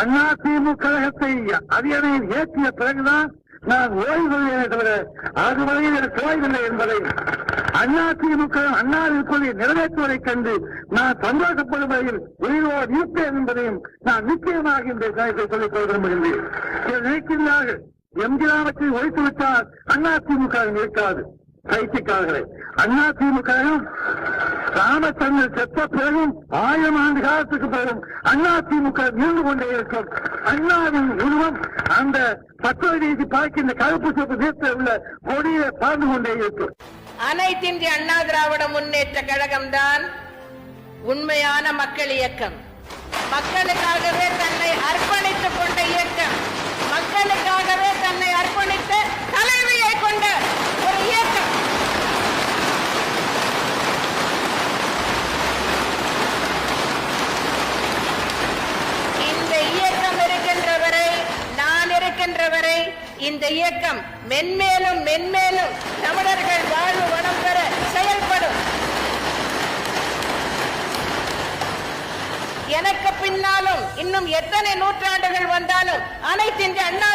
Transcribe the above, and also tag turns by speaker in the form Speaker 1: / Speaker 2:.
Speaker 1: அதிமுக கழகத்தை அரியணையில் ஏற்றிய பிறகுதான் நான் ஓய்வு கொள்கிறேன் தவிர அதுவரையில் எனக்கு ஓய்வில்லை என்பதை அதிமுக அண்ணாவின் கொள்கை நிறைவேற்றுவதைக் கண்டு நான் சந்தோஷப்படும் வகையில் உயிரோடு இருப்பேன் என்பதையும் நான் நிச்சயமாக இந்த கருத்தை சொல்லிக் கொள்ள விரும்புகின்றேன். நினைக்கின்றார்கள் எம்ஜிஆரை ஒழித்துவிட்டால் அதிமுக இருக்காது. பயிற்சிக்காரர்களே, அதிமுகவும் ராமச்சந்திரன் செத்த பிறகும் 1000 ஆண்டு காலத்துக்கு பிறகும் அதிமுக இருந்து கொண்டே இருக்கும். அண்ணாவின் உருவம் அந்த 10 வீதி பார்க்கின்ற கருப்பு சொப்பு தேசத்தில் உள்ள கொடியை பார்ந்து கொண்டே இருக்கும்.
Speaker 2: அனைத்து இந்திய அண்ணா திராவிட முன்னேற்ற கழகம்தான் உண்மையான மக்கள் இயக்கம். மக்களுக்காகவே தன்னை அர்ப்பணித்துக் கொண்ட இயக்கம். மக்களுக்காகவே தன்னை அர்ப்பணித்த தலைமையை கொண்ட ஒரு இயக்கம். இந்த இயக்கம் இருக்கின்ற வரை, நான் இருக்கின்ற வரை இந்த இயக்கம் மென்மேலும் மென்மேலும் தமிழர்கள் வாழ்வு வளம் பெற செயல்படும். எனக்கு பின்னாலும் இன்னும் எத்தனை நூற்றாண்டுகள் வந்தாலும் அனைத்து இந்திய அண்ணா